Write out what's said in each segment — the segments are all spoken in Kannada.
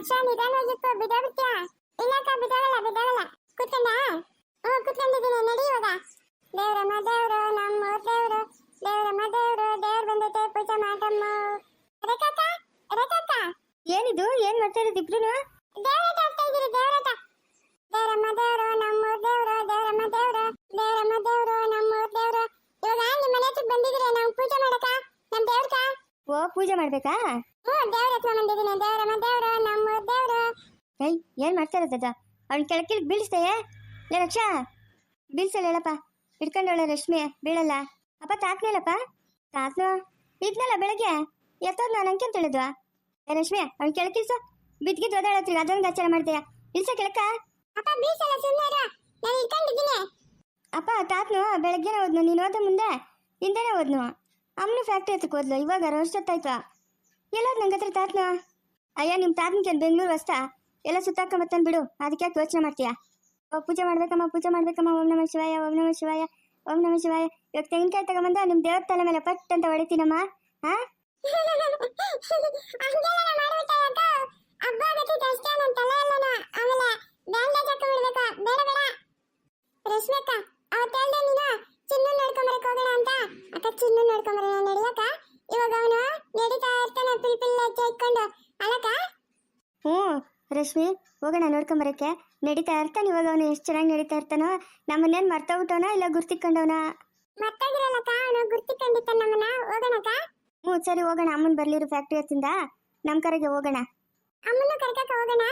ರಕ್ಷಾ ನಿಧಾನವಾಗಿತ್ತು ಬಿದ್ದೋಗ್ಬಿಟ್ಯಾ? ಇಲ್ಲಕ್ಕ ಬಿದ್ದೋಗಲ್ಲ ಕೂತ್ಕೊಂಡ? ಕೂತ್ಕೊಂಡಿದ್ದೀನಿ ನಡಿ ಇವಾಗ. ದೇವ್ರಮ್ಮ ದೇವ್ರು ನಮ್ಮೂರ್ ದೇವ್ರು, ದೇವ್ರಮ್ಮ ದೇವ್ರು, ದೇವ್ರು ಬಂದೈತೆ ಪೂಜೆ ಮಾಡಮ್ಮ. ರೇಖಾಕ ರೇಖಾಕ ಏನಿದು? ಏನ್ ಮಾಡ್ತಾ ಇರೋದು ಇಬ್ರು? ದೇವ್ರಾಟ ಆಗ್ತಾ ಇದೀರಿ ದೇವ್ರಾಟ. ದೇವ್ರಮ್ಮ ದೇವ್ರು ನಮ್ಮೂರ್ ದೇವ್ರು, ದೇವ್ರಮ್ಮ ದೇವ್ರು, ದೇವ್ರಮ್ಮ ದೇವ್ರು ನಮ್ಮೂರ್ ದೇವ್ರು. ಇವಾಗ ನಿಮ್ಮ ಮನೆ ಹತ್ರ ಬಂದಿದ್ರೆ ನಾವು ಪೂಜೆ ಮಾಡಕ ನಮ್ ದೇವ್ರಕ. ಓ ಪೂಜೆ ಮಾಡ್ಬೇಕಾ? ದೇವ್ರ ಹತ್ರ ಬಂದಿದ್ದೀನಿ. ದೇವ್ರಮ್ಮ ದೇವ್ರು ನಮ್ಮೂರ್ ದೇವ್ರು. ಏಯ್ ಏನ್ ಮಾಡ್ತಾ ಇರೋದದ? ಅವ್ಳು ಕೆಳಕಿಲ್ ಬೀಳಿಸ್ತೇಯೇ? ಲೇ ರಕ್ಷಾ ಬೀಳ್ಸಲ್ಲ ಹೇಳಪ್ಪ. ಹಿಡ್ಕೊಂಡವಳೆ ರಶ್ಮಿ ಬೀಳಲ್ಲ. ಅಪ್ಪ ತಾತ್ನೇಲಪ್ಪ ತಾತ್ನು ಇದ್ನಲ್ಲ ಬೆಳಗ್ಗೆ ಎತ್ತೋದ್ ನಾನು ಅಂಕೆ ಅಂತ ಹೇಳಿದ್ವಾ? ರಶ್ಮಿ ಅವ್ಳು ಕೆಳಕಿಲ್ಸ ಬಿದ್ಗಿದ್ ಓದಾಡತ್ರಿ ಅದೊಂದು ಆಚಾರ ಮಾಡ್ತೀಯ ಇಲ್ಸ ಕೆಳಕ. ಅಪ್ಪ ಬೀಸಲ್ಲ ಸುಮ್ಮನೆ ನಾನು ಇಟ್ಕೊಂಡಿದ್ದೀನಿ. ಅಪ್ಪ ತಾತ್ನು ಬೆಳಗ್ಗೆನೆ ಹೋದ್ನು, ನೀನು ಹೋದ ಮುಂದೆ ಹಿಂದೆನೆ ಹೋದ್ನು. ಅಮ್ಮನು ಫ್ಯಾಕ್ಟ್ರಿ ಹತ್ರಕ್ಕೆ ಹೋದ್ಲು. ಇವಾಗ ರೋಷ್ಟೊತ್ತಾಯ್ತು. ಎಲ್ಲೋದ್ ನಂಗೆ ಹತ್ರ ತಾತ್ನು? ಅಯ್ಯ ನಿಮ್ಮ ತಾತನಿಗೆ ಬೆಂಗಳೂರು ಹೊಸ್ತಾ ಎಲ್ಲ ಸುತ್ತಾಕೊಂಬತ್ತಾನೆ ಬಿಡು, ಅದಕ್ಕೆ ಯೋಚನೆ ಮಾಡ್ತೀಯಾ? ಪೂಜೆ ಮಾಡ್ಬೇಕಮ್ಮ ಪೂಜೆ ಮಾಡ್ಬೇಕಮ್ಮ. ಓಂ ನಮಃ ಶಿವಾಯ ಓಂ ನಮಃ ಶಿವಾಯ ಓಂ ನಮಃ ಶಿವಾಯ. ಇವಾಗ ತೆಂಗಿನಕಾಯಿ ತಗೊಂಬಂದ ನಿಮ್ಮ ದೇವ್ರ ತಲೆ ಮೇಲೆ ಪಟ್ ಅಂತ ಹೊಡಿತೀನಮ್ಮ. ಹಾ ರಶ್ಮಿಕ ಅವತ್ತೇಳ್ದೆ ನೀನು ಚಿನ್ನು ನೋಡ್ಕೊಂಬರಕ್ ಹೋಗೋಣ ಅಂತ. ಅಕ್ಕ ಚಿನ್ನು ನೋಡ್ಕೊಂಬರೋಣ ನಡಿಯಕ್ಕ. ಇವಾಗ ಅವನು ನಡೀತಾ ಇರ್ತಾನೆ ಪಿಲ್ ಪಿಲ್ ಹೆಜ್ಜೆ ಇಟ್ಕೊಂಡು ಅಲ್ಲಕ್ಕ. ಹ್ಞೂ ರಶ್ಮಿ ಹೋಗೋಣ ನೋಡ್ಕೊಂಬರಕ್ಕೆ. ನಡೀತಾ ಇರ್ತಾನೆ ಇವಾಗ ಅವನು. ಎಷ್ಟು ಚೆನ್ನಾಗಿ ನಡೀತಾ ಇರ್ತಾನೋ. ನಮ್ಮನ್ನೇನು ಮರ್ತೋಗ್ಬಿಟ್ಟವನ ಇಲ್ಲ ಗುರ್ತಿಕ್ಕೊಂಡವನ? ಮರ್ತಾಗಿರಲ್ಲಕ್ಕ, ಅವನು ಗುರ್ತಿಕೊಂಡಿರ್ತಾನೆ ನಮ್ಮನ್ನ. ಹೋಗೋಣಕ್ಕ? ಹ್ಞೂ ಸರಿ ಹೋಗೋಣ. ಅಮ್ಮನ ಬರ್ಲಿರು ಫ್ಯಾಕ್ಟ್ರಿ ಹತ್ತಿಂದ ನಮ್ಮ ಕರೆಗೆ ಹೋಗೋಣ. ಅಮ್ಮನ ಕರ್ಕಕ್ಕ ಹೋಗೋಣ?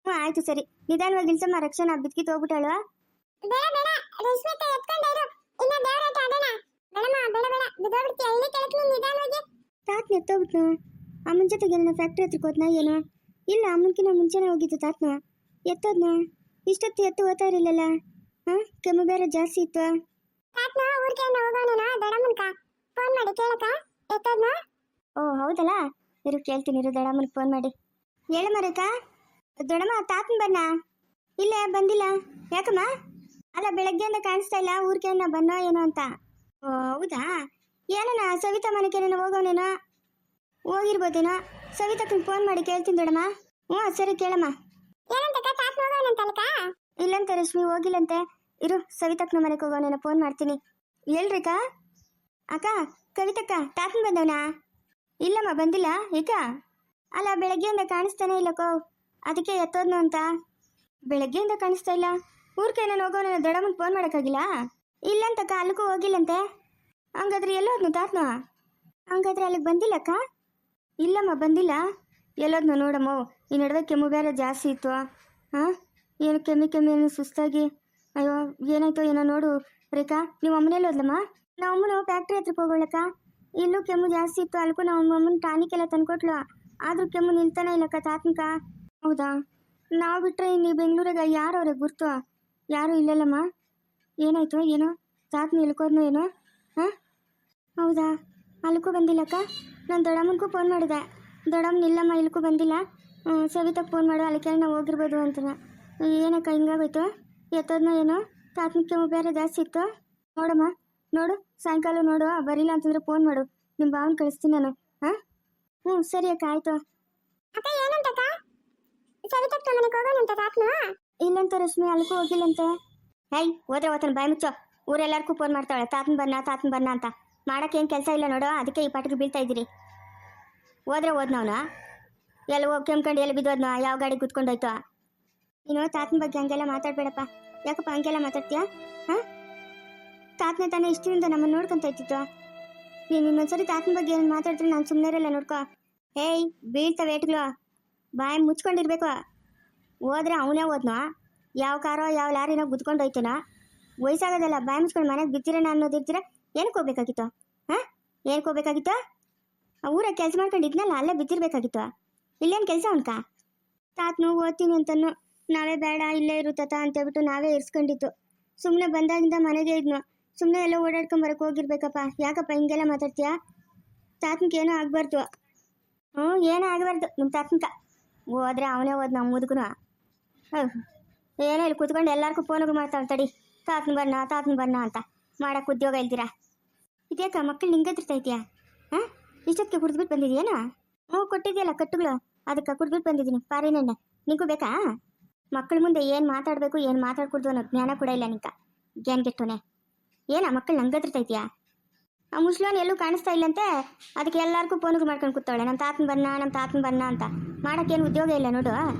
ಹ್ಞೂ ಆಯ್ತು ಸರಿ. ನಿಧಾನವಾಗಿ ಇಲ್ಸಮ್ಮ ರಕ್ಷಣಾ ಬಿದ್ಕಿತ್ ಹೋಗ್ಬಿಟ್ಟಾಳು. ಬೇಡ ಬೇಡ ರಶ್ಮಿಕ ಎತ್ಕೊಂಡಿರು. ಇನ್ನ ದೇವರಾಟ ಆಡೋಣ. ಬೇಡಮ್ಮ ಬೇಡ ಬೇಡ ಬಿದ್ದೋಗ್ಬಿಡ್ತೀಯ. ಇಲ್ಲಿ ಕೆಳಕ್ಕೆ ನಿಧಾನವಾಗಿ. ತಾತ್ನ ಎತ್ತೋಗ್ಬಿಟ್ನು. ಅಮ್ಮನ ಜೊತೆಗೆ ನನ್ನ ಫ್ಯಾಕ್ಟ್ರಿ ಹತ್ರಕ್ಕೆ ಹೋದ್ನಾ ಏನು? ಇಲ್ಲ ಅಮ್ಮನಕಿನ್ನ ಮುಂಚೆನೇ ಹೋಗಿದ್ದು ತಾತ್ನ. ಎತ್ತೋದ್ನ ಇಷ್ಟೊತ್ತು ಎತ್ತು ಹೋಗ್ತಾ ಇರಲಿಲ್ಲಲ್ಲ. ಹಾಂ ಕೆಮ್ಮು ಬೇರೆ ಜಾಸ್ತಿ ಇತ್ತು. ತಾತ್ನ ಊರಿಗೆ ಹೋಗೋಣ ದೊಡ್ಡಮ್ಮನ್ಕ ಫೋನ್ ಮಾಡಿ ಕೇಳಕ್ಕ ಎತ್ತೋದ್ನ. ಓ ಹೌದಲ್ಲ, ಇರು ಕೇಳ್ತೀನಿ ಇರು ದೊಡ್ಡಮ್ಮನಿಗೆ ಫೋನ್ ಮಾಡಿ. ಹೇಳಮ್ಮ ರೇಖಾ. ದೊಡ್ಡಮ್ಮ ತಾತನ ಬನ್ನ? ಇಲ್ಲೇ ಬಂದಿಲ್ಲ. ಯಾಕಮ್ಮ? ಅಲ್ಲ ಬೆಳಗ್ಗೆಯಿಂದ ಕಾಣಿಸ್ತಾ ಇಲ್ಲ. ಊರಿಗೆ ಬನ್ನೋ ಏನೋ ಅಂತ. ಓ ಹೌದಾ? ಏನಣ್ಣ ಸವಿತಾ ಮನೆಗೇನೋ ಹೋಗೋನೇನೋ? ಹೋಗಿರ್ಬೋದೇನೋ. ಸವಿತಾಕ್ಕಂಗೆ ಫೋನ್ ಮಾಡಿ ಕೇಳ್ತೀನಿ ದೊಡ್ಡಮ್ಮ. ಹ್ಞೂ ಸರಿ ಕೇಳಮ್ಮ. ಏನಂತಕ್ಕ ತಾತ್ನ ಹೋಗೋಣಂತಲ್ಕ? ಇಲ್ಲಂತೆ ರಶ್ಮಿ ಹೋಗಿಲ್ಲಂತೆ. ಇರು ಸವಿತಕ್ಕನ ಮನೆಗೆ ಹೋಗೋನೇನೋ ಫೋನ್ ಮಾಡ್ತೀನಿ. ಹೇಳ್ರಿಕಾ? ಅಕ್ಕ ಕವಿತಕ್ಕ ತಾತನ ಬಂದವನಾ? ಇಲ್ಲಮ್ಮ ಬಂದಿಲ್ಲ. ಏಕ? ಅಲ್ಲ ಬೆಳಗ್ಗೆಯಿಂದ ಕಾಣಿಸ್ತಾನೆ ಇಲ್ಲಕ್ಕೋ, ಅದಕ್ಕೆ ಎತ್ತೋದ್ನು ಅಂತ. ಬೆಳಗ್ಗೆಯಿಂದ ಕಾಣಿಸ್ತಾ ಇಲ್ಲ. ಊರ್ಗೆ ನಾನು ಹೋಗೋಣ ದೊಡ್ಡಮ್ಮನ ಫೋನ್ ಮಾಡೋಕ್ಕಾಗಿಲ್ಲ? ಇಲ್ಲಂತಕ್ಕ ಅಲ್ಲಿಗೂ ಹೋಗಿಲ್ಲಂತೆ. ಹಂಗಾದ್ರೆ ಎಲ್ಲೋದ್ನು ತಾತನ? ಹಂಗಾದ್ರೆ ಅಲ್ಲಿಗೆ ಬಂದಿಲ್ಲಕ್ಕ? ಇಲ್ಲಮ್ಮ ಬಂದಿಲ್ಲ. ಎಲ್ಲೋದ್ನು ನೋಡಮ್ಮ. ಈ ನಡುವೆ ಕೆಮ್ಮು ಬೇರೆ ಜಾಸ್ತಿ ಇತ್ತು. ಹಾಂ ಏನು ಕೆಮ್ಮಿ ಏನು ಸುಸ್ತಾಗಿ. ಅಯ್ಯೋ ಏನಾಯ್ತು ಏನೋ ನೋಡು ರೇಖಾ. ನೀವು ಅಮ್ಮನೇಲಿ ಹೋದ್ಲಮ್ಮ? ನಾವು ಅಮ್ಮನು ಫ್ಯಾಕ್ಟ್ರಿ ಹತ್ರಕ್ಕೆ ಹೋಗೋಳಕ್ಕ. ಇಲ್ಲೂ ಕೆಮ್ಮು ಜಾಸ್ತಿ ಇತ್ತು. ಅಲ್ಗೂ ನಾವು ಅಮ್ಮನ ಟಾನಿಕ್ ಎಲ್ಲ ತಂದ್ಕೊಟ್ಲು. ಆದರೂ ಕೆಮ್ಮು ನಿಲ್ತಾನೆ ಇಲ್ಲಕ್ಕ ತಾತನಕ. ಹೌದಾ? ನಾವು ಬಿಟ್ಟರೆ ನೀವು ಬೆಂಗಳೂರಾಗ ಯಾರು ಅವ್ರಿಗೆ ಗುರ್ತು? ಯಾರೂ ಇಲ್ಲಲ್ಲಮ್ಮ. ಏನಾಯ್ತು ಏನೋ? ತಾತನ ಇಳ್ಕೋದ್ನೋ ಏನೋ? ಹಾಂ ಹೌದಾ? ಅಲ್ಗೂ ಬಂದಿಲ್ಲಕ್ಕ. ನಾನು ದೊಡ್ಡಮ್ಮನಿಗೂ ಫೋನ್ ಮಾಡಿದೆ. ದೊಡ್ಡಮ್ಮನ ಇಲ್ಲಮ್ಮ ಇಲ್ಗೂ ಬಂದಿಲ್ಲ. ಸವಿತಾಗ ಫೋನ್ ಮಾಡು, ಅಲ್ಲಿಗೆ ನಾವು ಹೋಗಿರ್ಬೋದು ಅಂತ. ಏನಕ್ಕ ಹಿಂಗಾಗೋಯ್ತು? ಎತ್ತೋದ್ನೋ ಏನೋ? ತಾತನ ಕೆಮ್ಮು ಬೇರೆ ಜಾಸ್ತಿ ಇತ್ತು. ನೋಡಮ್ಮ ನೋಡು, ಸಾಯಂಕಾಲ ನೋಡು. ಬರಿಲ್ಲ ಅಂತಂದ್ರೆ ಫೋನ್ ಮಾಡು. ನಿಮ್ಮ ಭಾವನ ಕಳಿಸ್ತೀನಿ ನಾನು. ಹಾಂ ಹ್ಞೂ ಸರಿ ಅಕ್ಕ ಆಯಿತು. ಅಕ್ಕ ಏನಂತಕ್ಕ? ಸವಿತಕ್ಕ ಮನೆಗೆ ಹೋಗೋಣಂತ ತಾತ್ನ? ಇಲ್ಲಂತ ರಶ್ಮಿ ಅಲ್ಲಿಗೂ ಹೋಗಿಲ್ಲಂತೆ. ಹೇಯ್ ಹೋದ್ರೆ ಓದ್ತಾನೆ ಬಾಯ್ ಮುಚ್ಚೋ. ಊರೆಲ್ಲರಿಗೂ ಫೋನ್ ಮಾಡ್ತಾಳೆ ತಾತನ ಬನ್ನ ಅಂತ. ಮಾಡೋಕೆ ಏನು ಕೆಲಸ ಇಲ್ಲ ನೋಡು, ಅದಕ್ಕೆ ಈ ಪಾಟಿಗೆ ಬೀಳ್ತಾ ಇದ್ದೀರಿ. ಹೋದ್ರೆ ಹೋದ್ನವನ ಎಲ್ಲ ಹೋಗಿ ಕೆಮ್ಕೊಂಡು ಎಲ್ಲಿ ಬಿದ್ದೋದ್ನ? ಯಾವ ಗಾಡಿ ಕುತ್ಕೊಂಡೋಯ್ತು? ನೀನು ತಾತನ ಬಗ್ಗೆ ಹಂಗೆಲ್ಲ ಮಾತಾಡಬೇಡಪ್ಪ. ಯಾಕಪ್ಪ ಹಂಗೆಲ್ಲ ಮಾತಾಡ್ತೀಯಾ? ಹಾಂ ತಾತನ ತಾನೇ ಇಷ್ಟದಿಂದ ನಮ್ಮನ್ನು ನೋಡ್ಕೊಂತ ಇತ್ತಿತ್ತು. ನೀನು ಇನ್ನೊಂದ್ಸರಿ ತಾತನ ಬಗ್ಗೆ ಏನು ಮಾತಾಡಿದ್ರೆ ನಾನು ಸುಮ್ಮನೆ ಇರಲ್ಲ ನೋಡ್ಕೊ. ಹೇಯ್ ಬೀಳ್ತವೆ ಏಟ್ಗಳು, ಬಾಯಿ ಮುಚ್ಕೊಂಡಿರ್ಬೇಕು. ಹೋದ್ರೆ ಅವನೇ ಹೋದ್ನೋ, ಯಾವ ಕಾರೋ ಯಾವ ಲಾರಿನೋ ಗುದ್ಕೊಂಡು ಹೋಯ್ತೇನೋ. ವಯಸ್ಸಾಗೋದಲ್ಲ, ಬಾಯಿ ಮುಚ್ಕೊಂಡು ಮನೆಗೆ ಬಿದ್ದಿರೋಣ ಅನ್ನೋದಿರ್ತೀರ. ಏನಕ್ಕೆ ಹೋಗ್ಬೇಕಾಗಿತ್ತು? ಹಾಂ ಏನಕ್ಕೆ ಹೋಗ್ಬೇಕಾಗಿತ್ತು? ಊರಾಗ ಕೆಲಸ ಮಾಡ್ಕೊಂಡಿದ್ನಲ್ಲ, ಅಲ್ಲೇ ಬಿದ್ದಿರ್ಬೇಕಾಗಿತ್ತು. ಇಲ್ಲೇನು ಕೆಲಸ ಅವನ್ಕ? ತಾತನು ಓದ್ತೀನಿ ಅಂತನೂ ನಾವೇ ಬೇಡ ಇಲ್ಲೇ ಇರುತ್ತ ಅಂತೇಳ್ಬಿಟ್ಟು ನಾವೇ ಇರಿಸ್ಕೊಂಡಿತ್ತು. ಸುಮ್ಮನೆ ಬಂದಾಗಿಂದ ಮನೆಗೆ ಇದ್ನು. ಸುಮ್ಮನೆ ಎಲ್ಲ ಓಡಾಡ್ಕೊಂಬರಕ್ಕೆ ಹೋಗಿರ್ಬೇಕಪ್ಪ. ಯಾಕಪ್ಪ ಹಿಂಗೆಲ್ಲ ಮಾತಾಡ್ತೀಯಾ? ತಾತನಿಗೆ ಏನೂ ಆಗಬಾರ್ದು. ಹ್ಞೂ ಏನೂ ಆಗಬಾರ್ದು ನಿಮ್ಮ ತಾತನ್ಕ. ಹೋದ್ರೆ ಅವನೇ ಹೋದ್ ನಮ್ಮ ಮುದುಕನು. ಏನೋ ಇಲ್ಲಿ ಕೂತ್ಕೊಂಡು ಎಲ್ಲರಿಗೂ ಫೋನಿಗೆ ಮಾಡ್ತಾಳೆ ತಡಿ. ತಾತನ ಬನ್ನ ಅಂತ ಮಾಡೋಕ್ಕೆ ಉದ್ಯೋಗ ಇಲ್ದಿರಾ. ಇದ್ಯಾಕ ಮಕ್ಕಳು ನಿಂಗದ್ರತೈತಿಯಾ? ಹಾಂ ಇಷ್ಟೊತ್ತಿಗೆ ಕುಡಿದ್ಬಿಟ್ಟು ಬಂದಿದ್ಯೇನೋ? ಹ್ಞೂ ಕೊಟ್ಟಿದ್ಯಲ್ಲ ಕಟ್ಟುಗಳು. ಅದಕ್ಕೆ ಕುಡ್ಬಿಟ್ಟು ಬಂದಿದ್ದೀನಿ ಪಾರಿನೆಣ್ಣೆ. ನಿಂಗೂ ಬೇಕಾ? ಮಕ್ಕಳ ಮುಂದೆ ಏನು ಮಾತಾಡಬೇಕು ಏನು ಮಾತಾಡ್ಕೊಡ್ದು ಅನ್ನೋ ಜ್ಞಾನ ಕೂಡ ಇಲ್ಲ ನಿಂಕ. ಜ್ಞಾನ ಗೆಟ್ಟೋನೆ. ಏನ ಮಕ್ಕಳು ನಂಗದ್ರತೈತಿಯಾ? ಆ ಮುಸ್ಲೋನ್ ಎಲ್ಲೂ ಕಾಣಿಸ್ತಾ ಇಲ್ಲಂತೆ. ಅದಕ್ಕೆ ಎಲ್ಲರಿಗೂ ಫೋನ್ಗೆ ಮಾಡ್ಕೊಂಡು ಕೂತಾವಳೆ, ನಮ್ಮ ತಾತನ ಬನ್ನ ಅಂತ. ಮಾಡೋಕ್ಕೇನು ಉದ್ಯೋಗ ಇಲ್ಲ ನೋಡು.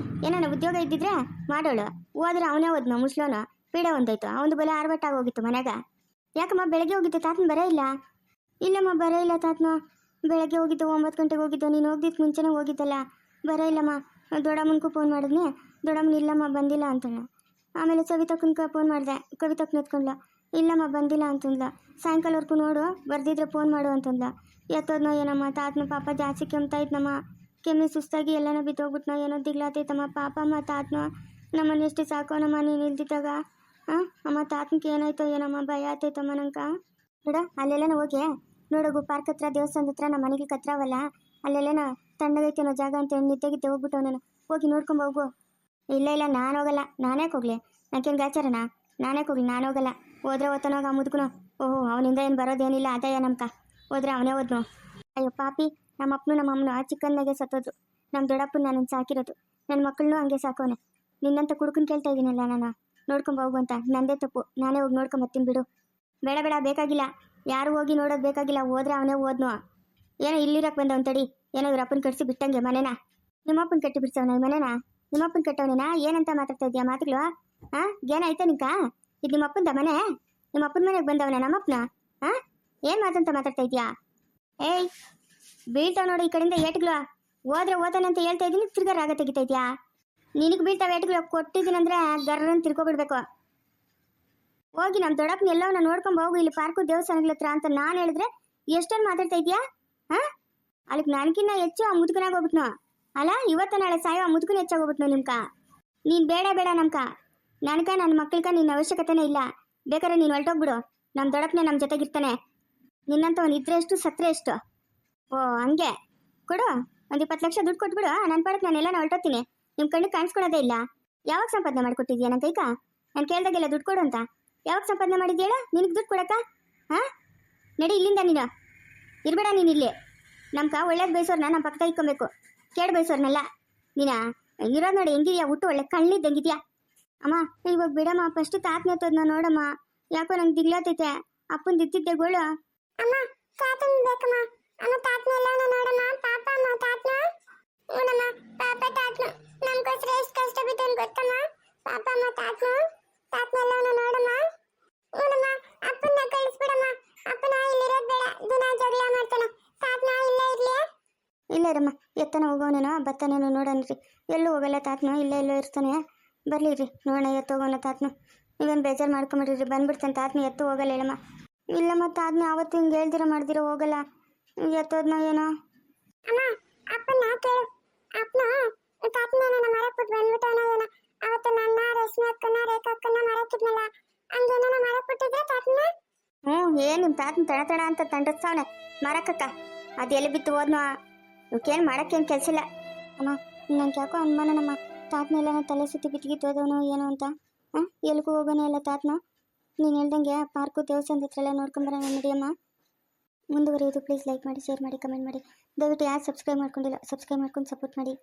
ಏನಾನ ಉದ್ಯೋಗ ಇದ್ದಿದ್ರೆ ಮಾಡೋಳು. ಹೋದ್ರೆ ಅವನೇ ಹೋದ್ನು ಮುಸ್ಲೋನು. ಪೀಡೆ ಒಂದಾಯ್ತು, ಅವನು ಬಲೆ ಆರ್ಭಟ್ಟಾಗಿ ಹೋಗಿತ್ತು ಮನ್ಯಾಗ. ಯಾಕಮ್ಮ ಬೆಳಗ್ಗೆ ಹೋಗಿದ್ದು ತಾತನ ಬರೇ ಇಲ್ಲ? ಇಲ್ಲಮ್ಮ ಬರೇ ಇಲ್ಲ ತಾತನ. ಬೆಳಗ್ಗೆ ಹೋಗಿದ್ದು 9 ಗಂಟೆಗೆ ಹೋಗಿದ್ದು. ನೀನು ಹೋಗಿದ್ದು ಮುಂಚೆನೇ ಹೋಗಿದ್ದಲ್ಲ. ಬರೇ ಇಲ್ಲಮ್ಮ. ದೊಡ್ಡಮ್ಮನಿಗೂ ಫೋನ್ ಮಾಡಿದ್ನಿ, ದೊಡ್ಡಮ್ಮನ ಇಲ್ಲಮ್ಮ ಬಂದಿಲ್ಲ ಅಂತಂದ. ಆಮೇಲೆ ಸವಿತಕ್ಕನ್ಕ ಫೋನ್ ಮಾಡಿದೆ, ಕವಿತಕ್ಕನ ಎತ್ಕೊಂಡ್ಲ. ಇಲ್ಲಮ್ಮ ಬಂದಿಲ್ಲ ಅಂತಂದ್ಲ. ಸಾಯಂಕಾಲವರೆಗೂ ನೋಡು, ಬರ್ದಿದ್ರೆ ಫೋನ್ ಮಾಡು ಅಂತಂದ್ಲ. ಎತ್ತೋದ್ನೋ ಏನಮ್ಮ ತಾತನ ಪಾಪ ಜಾಸ್ತಿ ಕೆಮ್ತಾ ಇದ್ನಮ್ಮ. ಕೆಮ್ಮಿ ಸುಸ್ತಾಗಿ ಎಲ್ಲನೋ ಬಿದ್ದೋಗ್ಬಿಟ್ನೋ ಏನೋ ದಿಗ್ಲಾತೈತಮ್ಮ. ಪಾಪಮ್ಮ ತಾತನ ನಮ್ಮನ್ನ ಎಷ್ಟು ಸಾಕೋ ನಮ್ಮ ನೀನು ಇಲ್ದಿದ್ದಾಗ. ಅಮ್ಮ ತಾತನಿಗೆ ಏನಾಯ್ತೋ ಏನಮ್ಮ ಭಯ ಆತೈತಮ್ಮ ನಂಕ. ನೋಡ ಅಲ್ಲೆಲ್ಲನ ಹೋಗಿ ನೋಡೋಗು, ಪಾರ್ಕ್ ಹತ್ರ ದೇವಸ್ಥಾನದ ಹತ್ರ ನಮ್ಮ ಮನೆಗೆ ಕತ್ರವಲ್ಲ, ಅಲ್ಲೆಲ್ಲನ ತಣ್ಣಗೈತೇನೋ ಜಾಗ ಅಂತ ನಿದ್ದೆಗಿದ್ದೆ ಹೋಗ್ಬಿಟ್ಟು ಅವನನ್ನು ಹೋಗಿ ನೋಡ್ಕೊಂಬ ಹೋಗು. ಇಲ್ಲ ನಾನು ಹೋಗಲ್ಲ. ನಾನೇ ಹೋಗ್ಲಿ? ನನಗೇನು ಗಾಚಾರನ? ನಾನೇ ಹೋಗ್ಲಿ? ನಾನು ಹೋಗಲ್ಲ. ಹೋದ್ರೆ ಓದ್ತಾನೋಗ ಆ ಮುದುಕನು. ಓಹೋ, ಅವನಿಂದ ಏನು ಬರೋದೇನಿಲ್ಲ, ಅದೇಯ ನಮ್ಕ. ಹೋದ್ರೆ ಅವನೇ ಹೋದ್ನು. ಅಯ್ಯೋ ಪಾಪಿ, ನಮ್ಮ ಅಪ್ಪನು ನಮ್ಮ ಅಮ್ಮನು ಚಿಕ್ಕಂದಾಗೆ ಸತ್ತೋದ್ರು. ನಮ್ಮ ದೊಡ್ಡಪ್ಪನ ನನ್ನನ್ನು ಸಾಕಿರೋದು. ನನ್ನ ಮಕ್ಕಳನ್ನೂ ಹಂಗೆ ಸಾಕೋನೆ. ನಿನ್ನಂತ ಕುಡ್ಕನ್ ಕೇಳ್ತಾ ಇದ್ದೀನಲ್ಲ ನಾನು, ನೋಡ್ಕೊಂಬ ಹೋಗು ಅಂತ. ನಂದೇ ತಪ್ಪು, ನಾನೇ ಹೋಗಿ ನೋಡ್ಕೊಂಬತ್ತೀನಿ ಬಿಡು. ಬೇಡ ಬೇಕಾಗಿಲ್ಲ, ಯಾರು ಹೋಗಿ ನೋಡೋದು ಬೇಕಾಗಿಲ್ಲ. ಹೋದ್ರೆ ಅವನೇ ಹೋದ್ನು. ಏನೋ ಇಲ್ಲಿರಕ್ಕೆ ಬಂದವನ್ ತಡಿ. ಏನೋ ಇವ್ರ ಅಪ್ಪನ ಕಟ್ಸಿ ಬಿಟ್ಟಂಗೆ ಮನೇನ. ನಿಮ್ಮಪ್ಪನ ಕಟ್ಟಿ ಬಿಡ್ಸವನ ಈ ಮನೇನ? ನಿಮ್ಮಪ್ಪನ ಕಟ್ಟವನೇನಾ? ಏನಂತ ಮಾತಾಡ್ತಾ ಇದೆಯಾ ಮಾತುಗಳು? ಏನಾಯ್ತಾ ನಿಂಕ? ಇದು ನಿಮ್ಮಪ್ಪಂದ ಮನೆ? ನಿಮ್ಮಪ್ಪನ ಮನೆಗೆ ಬಂದವನ ನಮ್ಮಪ್ಪನ? ಏನು ಮಾತಂತ ಮಾತಾಡ್ತಾ ಇದೆಯಾ? ಏಯ್, ಬೀಳ್ತಾವ ನೋಡು ಈ ಕಡೆಯಿಂದ ಏಟ್ಗಳು. ಹೋದ್ರೆ ಓತಾನೆ ಅಂತ ಹೇಳ್ತಾ ಇದ್ದೀನಿ, ತಿರ್ಗಾ ರಾಗ ತೆಗಿತಾ ಇದೆಯಾ? ನಿನಗೆ ಬೀಳ್ತಾವೆ ಏಟ್ಗಳು. ಕೊಟ್ಟಿದ್ದೀನಂದ್ರೆ ಗರ್ರನ್ನು ತಿರ್ಕೊಬಿಡ್ಬೇಕು. ಹೋಗಿ ನಮ್ಮ ದೊಡ್ಡಪ್ಪನ ಎಲ್ಲವನ್ನ ನೋಡ್ಕೊಂಡ್ ಹೋಗು. ಇಲ್ಲಿ ಪಾರ್ಕು ದೇವಸ್ಥಾನಗಳ ಹತ್ರ ಅಂತ ನಾನು ಹೇಳಿದ್ರೆ ಎಷ್ಟೊಂದು ಮಾತಾಡ್ತಾ ಇದೆಯಾ? ಅಲ್ಲಿಗೆ ನನಗಿನ್ನ ಹೆಚ್ಚು ಆ ಮುದುಕನಾಗ ಹೋಗ್ಬಿಟ್ನು. ಅಲ್ಲ, ಇವತ್ತು ನಾಳೆ ಸಾಯೋ ಆ ಮುದುಕನ ಹೆಚ್ಚಾಗೋಗ್ಬಿಟ್ನು ನಿಮ್ಕ. ನೀನು ಬೇಡ ನಮ್ಕ. ನನಗ ನನ್ನ ಮಕ್ಕಳಿಗ ನಿನ್ನ ಅವಶ್ಯಕತೆನೇ ಇಲ್ಲ. ಬೇಕಾದ್ರೆ ನೀನು ಹೊರಟೋಗ್ಬಿಡು. ನಮ್ಮ ದೊಡ್ಡಪ್ಪನೇ ನಮ್ಮ ಜೊತೆಗಿರ್ತಾನೆ. ನಿನ್ನಂತವನು ಇದ್ರೆ ಎಷ್ಟು, ಸತ್ರೆ ಎಷ್ಟು. ಓ ಹಂಗೆ ಕೊಡು. ಒಂದು 20 ಲಕ್ಷ ದುಡ್ಡು ಕೊಟ್ಬಿಡು. ನನ್ನ ಪಾಡಕ್ಕೆ ನಾನು ಎಲ್ಲಾನು ಹೊರಟೋಗ್ತೀನಿ. ನಿಮ್ಮ ಕಣ್ಣಿಗೆ ಕಾಣಿಸ್ಕೊಳ್ಳೋದೇ ಇಲ್ಲ. ಯಾವಾಗ ಸಂಪಾದನೆ ಮಾಡಿಕೊಟ್ಟಿದ್ಯಾ ನನ್ನ ಕೈಕ? ನಾನು ಕೇಳ್ದಾಗೆಲ್ಲ ದುಡ್ಡು ಕೊಡು ಅಂತ ಯಾವಾಗ ಸಂಪಾದನೆ ಮಾಡಿದ್ಯೇಳ? ನಿನಗೆ ದುಡ್ಡು ಕೊಡಕ್ಕ? ನಡಿ ಇಲ್ಲಿಂದ. ನೀನು ಇರಬೇಡ. ನೀನು ಇಲ್ಲಿ ನಮ್ಕ ಒಳ್ಳೇದು ಬಯಸೋರ್ನ ನಮ್ಮ ಪಕ್ಕ ಇಕ್ಕೊಬೇಕು, ಕೇಡು ಬಯಸೋರ್ನಲ್ಲ. ನೀನಾ ಇರೋದು ನೋಡಿ ಹೆಂಗಿದ್ಯಾ, ಹುಟ್ಟು ಒಳ್ಳೆ ಕಣ್ಣಿದ್ದಂಗಿದ್ಯಾ. ಅಮ್ಮ ಇವಾಗ ಬಿಡಮ್ಮ, ಫಸ್ಟ್ ತಾತನ ಎತ್ತೋದ್ನ ನೋಡಮ್ಮ. ಯಾಕೋ ನಂಗೆ ದಿಗ್ಲಾತೈತೆ. ಅಪ್ಪನ ದಿತ್ತಿದ್ದೆ ಗೋಳು. ಅಮ್ಮ ತಾತನ ಬೇಕಮ್ಮ. ಅಮ್ಮ ತಾತನ ಎಲ್ಲವನ್ನ ನೋಡಮ್ಮ. ಪಾಪ ಅಮ್ಮ ತಾತನ. ನೋಡಮ್ಮ ಪಾಪ ತಾತನ ನಮ್ಗೋಸ್ಕರ ಎಷ್ಟು ಕಷ್ಟ ಬಿದ್ದವನು ಗೊತ್ತಮ್ಮ. ಪಾಪ ಅಮ್ಮ ತಾತನ ಎಲ್ಲವನ್ನ ನೋಡಮ್ಮ. ನೋಡಮ್ಮ ಅಪ್ಪನ ಕಳಿಸ್ಬಿಡಮ್ಮ. ಅಪ್ಪನ ಇಲ್ಲಿರೋದು ಬೇಡ, ದಿನ ಜಗಳ ಮಾಡ್ತಾನೆ. ತಾತನ ಇಲ್ಲೇ ಇರ್ಲಿ. ಇಲ್ಲ ಇರಮ್ಮ, ಎತ್ತನ ಹೋಗೋನೇನೋ ಬತ್ತಾನೇನೋ ನೋಡೋಣ್ರಿ. ಎಲ್ಲೂ ಹೋಗಲ್ಲ ತಾತನು, ಇಲ್ಲೇ ಎಲ್ಲೋ ಇರ್ತಾನೆ. ಬರ್ಲಿ ರೀ ನೋಡೋಣ, ಎತ್ತು ಹೋಗೋಣ ತಾತನು. ನೀವೇನು ಬೇಜಾರು ಮಾಡ್ಕೊಂಬಿಡ್ರಿ, ಬಂದ್ಬಿಡ್ತಾನೆ ತಾತನು. ಎತ್ತು ಹೋಗಲ್ಲ ಹೇಳಮ್ಮ. ಇಲ್ಲಮ್ಮ ತಾತನ ಅವತ್ತು ಹಿಂಗೆ ಹೇಳ್ದಿರ ಮಾಡ್ದಿರ ಹೋಗಲ್ಲ. ಎತ್ತೋದ್ನ ಏನೋ. ಅಮ್ಮ ಅಪ್ಪನ ಕೇಳು. ಅಪ್ಪನ ತಾತನ ನನ್ನ ಮರಕ್ಕೆ ಬಿಟ್ಟು ಬಂದ್ಬಿಟ್ಟವನ ಏನೋ. ಅವತ್ತು ನನ್ನ ರಶ್ಮಿ ಅಕ್ಕನ ರೇಖಾ ಅಕ್ಕನ ಮರಕ್ಕಿದ್ನಲ್ಲ, ಹಂಗೇನೋ ಮರಕ್ಕೆ ಬಿಟ್ಟಿದ್ರೆ ತಾತನ. ಏನು ನಿಮ್ಮ ತಾತನ ತಡ ಅಂತ ತಂಡಿಸ್ತಾವನೆ ಮರಕ್ಕಕ್ಕ. ಅದು ಎಲ್ಲಿ ಬಿತ್ತು ಹೋದ್ನೋ. ಇವಕ್ಕೇನು ಮಾಡೋಕ್ಕೇನು ಕೆಲಸ ಇಲ್ಲ. ಅಮ್ಮ ನಂಗೆ ಯಾಕೋ ಅನುಮಾನ ನಮ್ಮ ತಾತನೆಲ್ಲ ತಲೆ ಸುತ್ತಿ ಬಿತ್ತಿಗಿತ್ತು ಹೋದವನು ಏನೋ ಅಂತ. ಎಲ್ಗೂ ಹೋಗೋಣ ಎಲ್ಲ ತಾತನ. ನೀನು ಹೇಳ್ದಂಗೆ ಪಾರ್ಕು ದೇವಸ್ಥಾನದ ಹತ್ರ ಎಲ್ಲ ನೋಡ್ಕೊಂಬರೋಣ ನಡಿಯಮ್ಮ. ಮುಂದುವರಿಯೋದು ಪ್ಲೀಸ್ ಲೈಕ್ ಮಾಡಿ, ಶೇರ್ ಮಾಡಿ, ಕಮೆಂಟ್ ಮಾಡಿ. ದಯವಿಟ್ಟು ಯಾರು ಸಬ್ಸ್ಕ್ರೈಬ್ ಮಾಡ್ಕೊಂಡಿಲ್ಲ ಸಬ್ಸ್ಕ್ರೈಬ್ ಮಾಡ್ಕೊಂಡು ಸಪೋರ್ಟ್ ಮಾಡಿ.